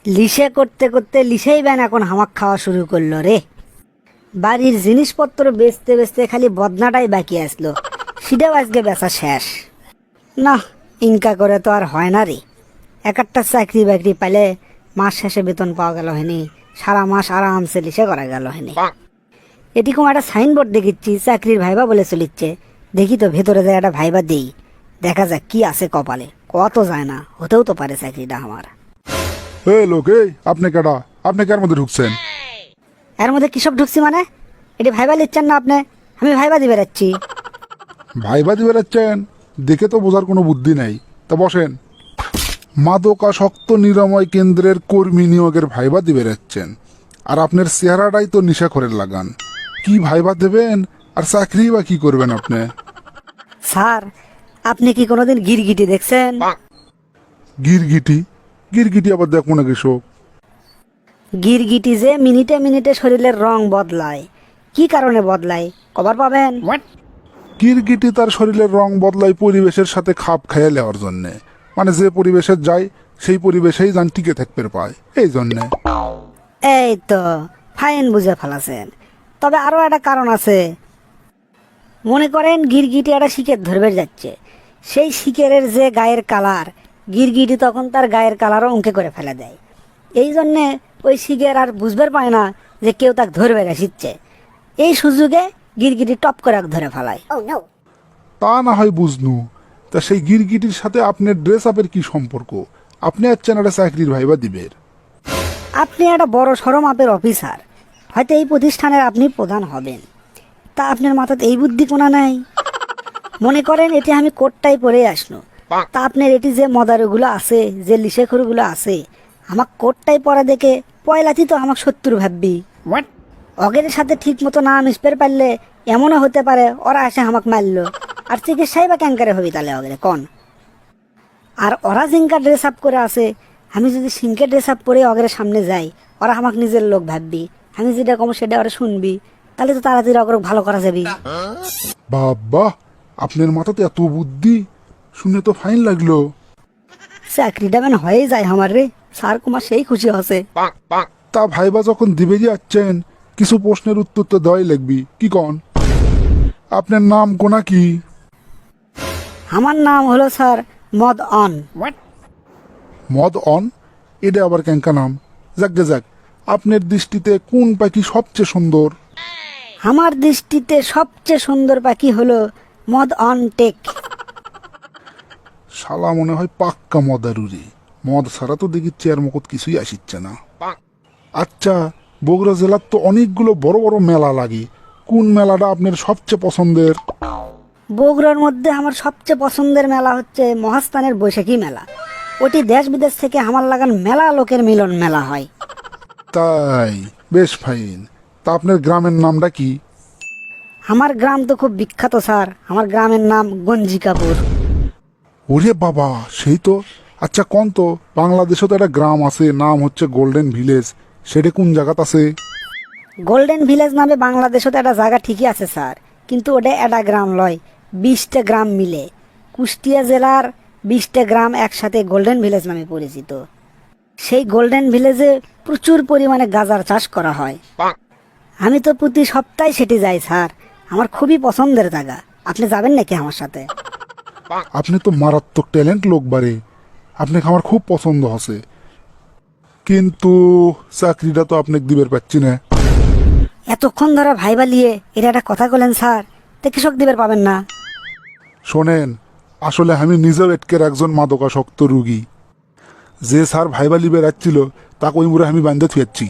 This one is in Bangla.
লিসে করতে করতে লিসেই ব্যান এখন হামাক খাওয়া শুরু করলো রে। বাড়ির জিনিসপত্র বেচতে বেচতে খালি বদনাটাই বাকি আসলো, সেটাও আজকে বেচা শেষ। না, ইনকা করে তো আর হয় না রে। একটা চাকরি বাকরি পাইলে মাস শেষে বেতন পাওয়া গেল হেনি, সারা মাস আরামসে লিসে করা গেল হেনি। এটিকম একটা সাইনবোর্ড দেখিচ্ছি চাকরির ভাইবা বলে চলিচ্ছে, দেখি তো ভেতরে যায় একটা ভাইবা দেই, দেখা যাক কি আছে কপালে। কত যায় না, হতেও তো পারে চাকরিটা আমার। লোক এই আপনি কেডা? আপনি কার মধ্যে ঢুকছেন? এর মধ্যে কিসব ঢুকছি মানে? এটি ভাইবা লিখছেন না আপনি? আমি ভাইবা দিবে যাচ্ছি। ভাইবা দিবে যাচ্ছেন? দেখে তো বোঝার কোনো বুদ্ধি নাই। তা বসেন। মাদকাসক্ত নিরাময় কেন্দ্রের কর্মী নিয়োগের ভাইবা দিবে যাচ্ছেন, আর আপনার চেহারাটাই তো নিশাখোরের লাগান। কি ভাইবা দেবেন আর চাকরি বা কি করবেন আপনি? স্যার, আপনি কি কোনোদিন গিরগিটি দেখছেন? গিরগিটি? গিরগিটি আবার দেখবো না কৃষক? গিরগিটি যে মিনিটে মিনিটে শরীরের রং বদলায়, কি কারণে বদলায় খবর পাবেন? গিরগিটি তার শরীরের রং বদলায় পরিবেশের সাথে খাপ খাইয়ে নেওয়ার জন্যে, মানে যে পরিবেশে যায় সেই পরিবেশেই যান টিকে থাকতে পায়, এই জন্যে। এই তো ফাইন বুঝে ফেলাছেন। তবে আরো একটা কারণ আছে। মনে করেন গিরগিটি একটা শিকের ধরবে যাচ্ছে, সেই শিকেরের যে গায়ের কালার, গিরগিটি তখন তার গায়ের কালারও অঙ্কে করে ফেলে দেয়। এই জন্যে ওই শিকের আর বুঝবে পায় না যে কেউ তাকে ধরবে শিখছে। এই সুযোগে গিরগিটি টপ করে ধরে ফেলায়। তা না হয় বুঝনু, তা সেই গিরগিটির সাথে আপনার ড্রেস আপের কি সম্পর্ক? আপনি আছেন একটা চাকরির ভাইবা দিবের। আপনি একটা বড় সড় মাপের অফিসার, হয়তো এই প্রতিষ্ঠানের আপনি প্রধান হবেন, তা আপনার মাথাতে এই বুদ্ধি কোনা নাই? মনে করেন এটি আমি কোটটাই পরে আসলো, তা আপনার এটি যে মদারুগুলো আছে, যে লিশেখরগুলো আছে, আমার কোটটাই পরা দেখে পয়লাতি তো আমাকে শত্রু ভাববি। অগের সাথে ঠিক মতো না মিশপের পারলে এমনও হতে পারে ওরা এসে আমাকে মারলো, আর চিকিৎসাই বা ক্যাঙ্কারে হবি তাহলে অগেরে কন। আর ওরা জিঙ্কা ড্রেস আপ করে আছে, আমি যদি সিংকে ড্রেস আপ করে অগের সামনে যাই, ওরা আমাকে নিজের লোক ভাববি, আমি যেটা কম সেটা ওরা শুনবি, তাহলে তো তাড়াতাড়ি অগর ভালো করা যাবি। বাবা, আপনার মাথাতে এত বুদ্ধি, শুনে তো ফাইন লাগলো। চাকরিটা মানে হয়ে যায় আমার রে, স্যার কুমার সেই খুশি হসে। তা ভাইবা যখন দিবে যাচ্ছেন, কিছু প্রশ্নের উত্তর তো দেওয়াই লাগবি, কি কন? আপনার নাম কোনা কি? আমার নাম হলো স্যার মদ অন। মদ অন? এটা আবার ক্যাঙ্কা নাম? যাক যাক, আপনার দৃষ্টিতে কোন পাখি সবচেয়ে সুন্দর? আমার দৃষ্টিতে সবচেয়ে সুন্দর পাখি হলো মদ অন টেক। শালা মনে হয় পাক্কা মদারুরি। মদ ছাড়া তো দেখি চেয়ার মকত কিছুই আসিচ্ছে না। আচ্ছা, বগুড়া জেলার তো অনেকগুলো বড় বড় মেলা লাগে, কোন মেলাটা আপনার সবচেয়ে পছন্দের? বগুড়ার মধ্যে আমার সবচেয়ে পছন্দের মেলা হচ্ছে মহাস্থানের বৈশাখী মেলা। ওটি দেশ বিদেশ থেকে আমার লাগান মেলা লোকের মিলন মেলা হয়। তাই? বেশ ফাইন। তা আপনার গ্রামের নামটা কি? আমার গ্রাম তো খুব বিখ্যাত স্যার, আমার গ্রামের নাম গঞ্জিকাপুর। ওরে বাবা, সেই তো। আচ্ছা কোন তো, বাংলাদেশে তো একটা গ্রাম আছে, নাম হচ্ছে গোল্ডেন ভিলেজ, সেটা কোন জায়গাত আছে? গোল্ডেন ভিলেজ নামে বাংলাদেশে তো একটা জায়গা ঠিকই আছে স্যার, কিন্তু ওটা একটা গ্রাম লয়, 20টা গ্রাম মিলে কুষ্টিয়া জেলার 20টা গ্রাম একসাথে গোল্ডেন ভিলেজ নামে পরিচিত। সেই গোল্ডেন ভিলেজে প্রচুর পরিমাণে গাঁজার চাষ করা হয়। আমি তো প্রতি সপ্তাহে সেটি যাই স্যার, আমার খুবই পছন্দের জায়গা। আপনি যাবেন নাকি আমার সাথে? আপনি তো মারাত্মক ট্যালেন্ট লোক বারে, আপনাকে আমার খুব পছন্দ হচ্ছে, কিন্তু চাকরিটা তো আপনাকে দিবের পাচ্ছি না। এতক্ষণ ধরে ভাইবা লিয়ে এটা একটা কথা বলেন স্যার, তে কৃষক দিবের পাবেন না? শোনেন, আসলে আমি নিজেও এটকের একজন মাদকাসক্ত রুগী। যে স্যার ভাইবা লিবে রাখছিল তাকে ওই মুড়ে আমি বান্ধে থুয়েছি।